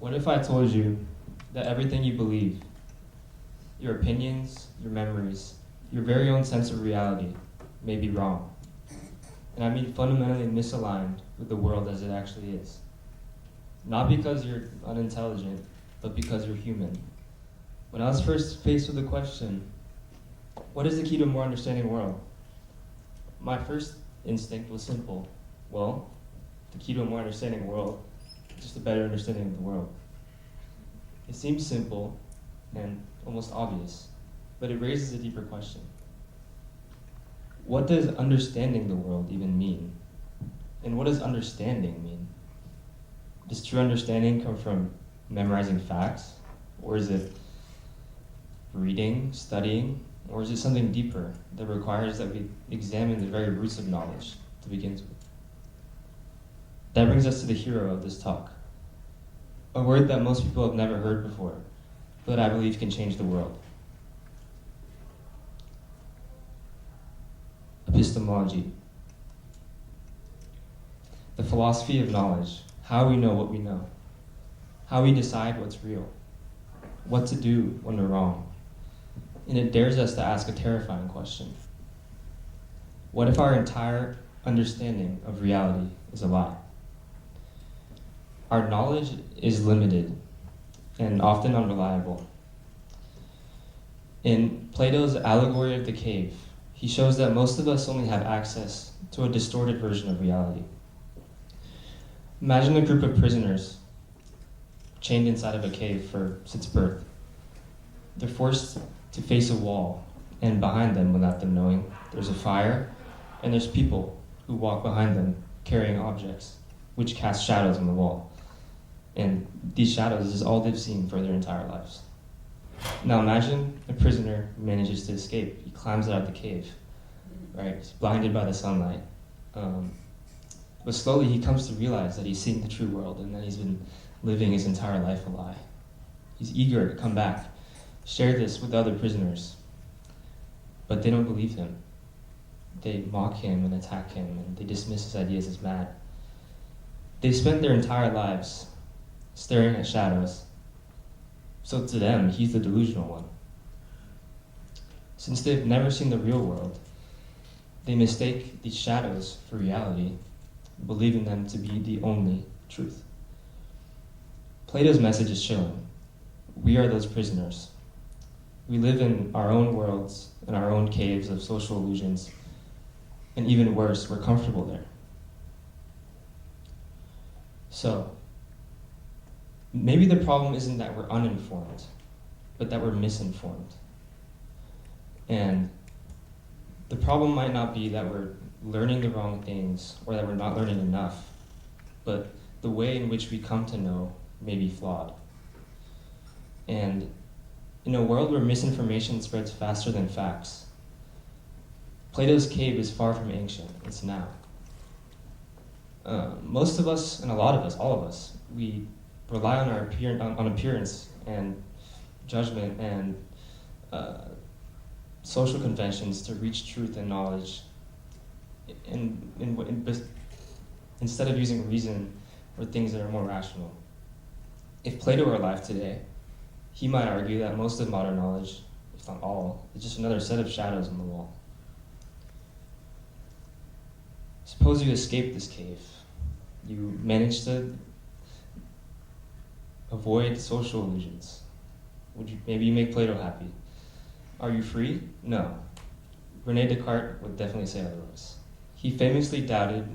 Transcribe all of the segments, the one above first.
What if I told you that everything you believe, your opinions, your memories, your very own sense of reality, may be wrong? And I mean fundamentally misaligned with the world as it actually is. Not because you're unintelligent, but because you're human. When I was first faced with the question, what is the key to a more understanding world? My first instinct was simple. Well, the key to a more understanding world is just a better understanding of the world. It seems simple and almost obvious, but it raises a deeper question. What does understanding the world even mean? And what does understanding mean? Does true understanding come from memorizing facts? Or is it reading, studying? Or is it something deeper that requires that we examine the very roots of knowledge to begin with? That brings us to the hero of this talk. A word that most people have never heard before, but I believe can change the world. Epistemology. The philosophy of knowledge, how we know what we know, how we decide what's real, what to do when we're wrong. And it dares us to ask a terrifying question. What if our entire understanding of reality is a lie? Our knowledge is limited and often unreliable. In Plato's allegory of the cave, he shows that most of us only have access to a distorted version of reality. Imagine a group of prisoners chained inside of a cave since birth. They're forced to face a wall, and behind them, without them knowing, there's a fire, and there's people who walk behind them carrying objects, which cast shadows on the wall. And these shadows is all they've seen for their entire lives. Now imagine a prisoner manages to escape. He climbs out of the cave, right? He's blinded by the sunlight. But slowly he comes to realize that he's seeing the true world and that he's been living his entire life a lie. He's eager to come back, share this with other prisoners. But they don't believe him. They mock him and attack him, and they dismiss his ideas as mad. They've spent their entire lives staring at shadows. So to them, he's the delusional one. Since they've never seen the real world, they mistake these shadows for reality, believing them to be the only truth. Plato's message is chilling. We are those prisoners. We live in our own worlds, in our own caves of social illusions, and even worse, we're comfortable there. So, maybe the problem isn't that we're uninformed, but that we're misinformed. And the problem might not be that we're learning the wrong things or that we're not learning enough, but the way in which we come to know may be flawed. And in a world where misinformation spreads faster than facts, Plato's cave is far from ancient, it's now. Most of us, and a lot of us, all of us, we rely on our on appearance and judgment and social conventions to reach truth and knowledge, instead of using reason or things that are more rational. If Plato were alive today, he might argue that most of modern knowledge, if not all, is just another set of shadows on the wall. Suppose you escape this cave. You manage to avoid social illusions. Maybe you make Plato happy. Are you free? No. René Descartes would definitely say otherwise. He famously doubted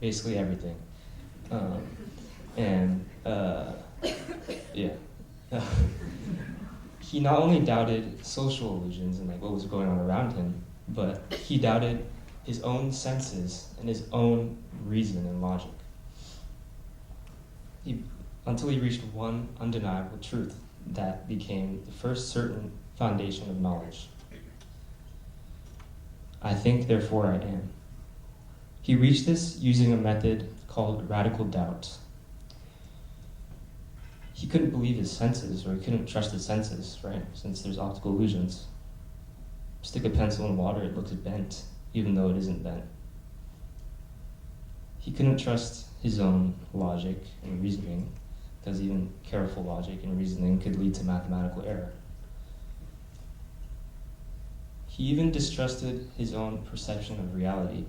basically everything. He not only doubted social illusions and what was going on around him, but he doubted his own senses and his own reason and logic. Until he reached one undeniable truth that became the first certain foundation of knowledge. I think, therefore I am. He reached this using a method called radical doubt. He couldn't believe his senses, or he couldn't trust his senses, right? Since there's optical illusions. Stick a pencil in water, it looks bent, even though it isn't bent. He couldn't trust his own logic and reasoning. because even careful logic and reasoning could lead to mathematical error. He even distrusted his own perception of reality.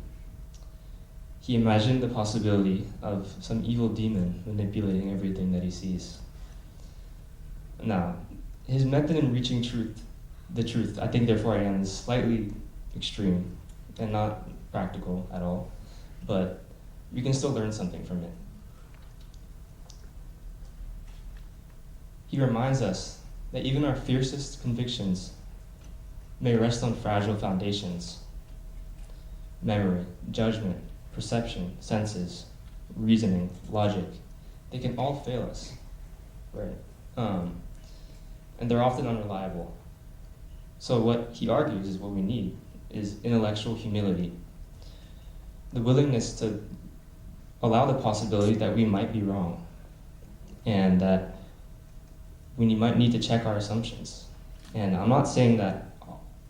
He imagined the possibility of some evil demon manipulating everything that he sees. Now, his method in reaching the truth, I think therefore I am, is slightly extreme and not practical at all, but you can still learn something from it. He reminds us that even our fiercest convictions may rest on fragile foundations. Memory, judgment, perception, senses, reasoning, logic, they can all fail us, right? And they're often unreliable. So what he argues is what we need is intellectual humility, the willingness to allow the possibility that we might be wrong, and that we might need to check our assumptions. And I'm not saying that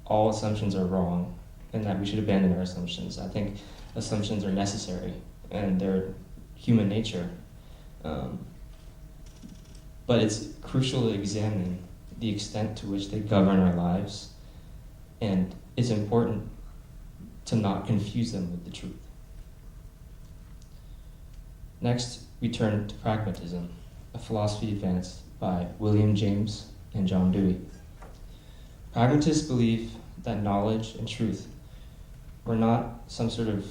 all assumptions are wrong and that we should abandon our assumptions. I think assumptions are necessary and they're human nature. But it's crucial to examine the extent to which they govern our lives, and it's important to not confuse them with the truth. Next, we turn to pragmatism, a philosophy advanced by William James and John Dewey. Pragmatists believe that knowledge and truth were not some sort of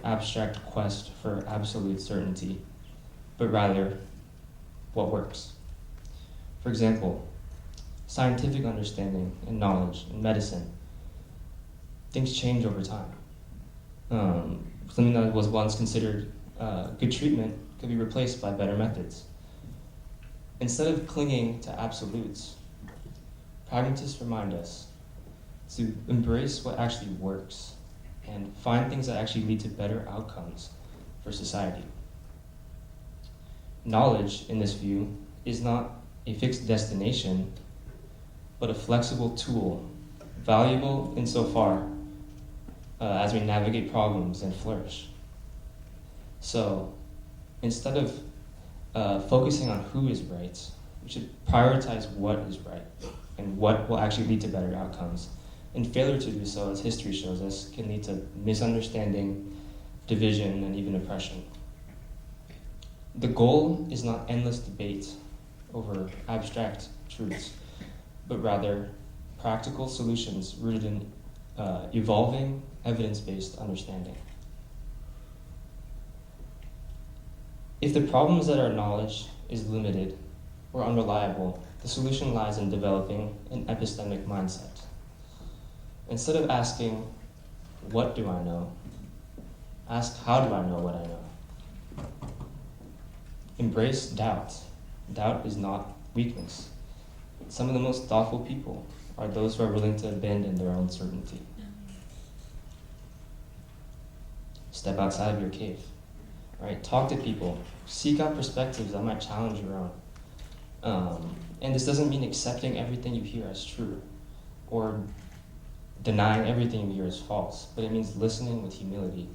abstract quest for absolute certainty, but rather what works. For example, scientific understanding and knowledge in medicine, things change over time. Something that was once considered good treatment could be replaced by better methods. Instead of clinging to absolutes, pragmatists remind us to embrace what actually works and find things that actually lead to better outcomes for society. Knowledge, in this view, is not a fixed destination, but a flexible tool, valuable insofar as we navigate problems and flourish. So, instead of focusing on who is right, we should prioritize what is right and what will actually lead to better outcomes. And failure to do so, as history shows us, can lead to misunderstanding, division, and even oppression. The goal is not endless debate over abstract truths, but rather practical solutions rooted in evolving evidence-based understanding. If the problem is that our knowledge is limited or unreliable, the solution lies in developing an epistemic mindset. Instead of asking, what do I know? Ask, how do I know what I know? Embrace doubt. Doubt is not weakness. Some of the most thoughtful people are those who are willing to abandon their own certainty. Step outside of your cave. Right? Talk to people. Seek out perspectives that might challenge your own. And this doesn't mean accepting everything you hear as true or denying everything you hear as false, but it means listening with humility.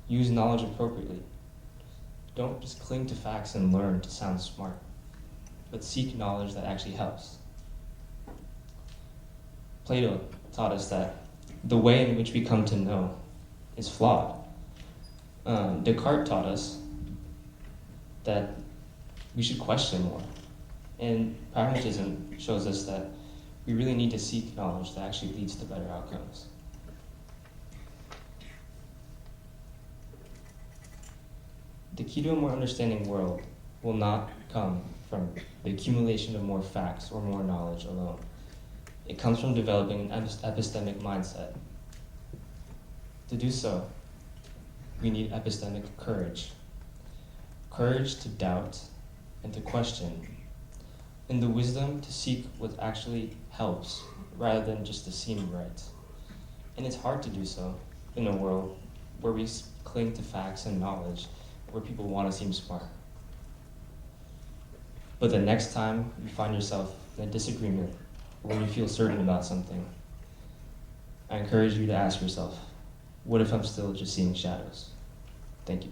Use knowledge appropriately. Don't just cling to facts and learn to sound smart, but seek knowledge that actually helps. Plato taught us that the way in which we come to know is flawed. Descartes taught us that we should question more. And pragmatism shows us that we really need to seek knowledge that actually leads to better outcomes. The key to a more understanding world will not come from the accumulation of more facts or more knowledge alone. It comes from developing an epistemic mindset. To do so, we need epistemic courage. Courage to doubt and to question, and the wisdom to seek what actually helps rather than just to seem right. And it's hard to do so in a world where we cling to facts and knowledge, where people want to seem smart. But the next time you find yourself in a disagreement, or when you feel certain about something, I encourage you to ask yourself, what if I'm still just seeing shadows? Thank you.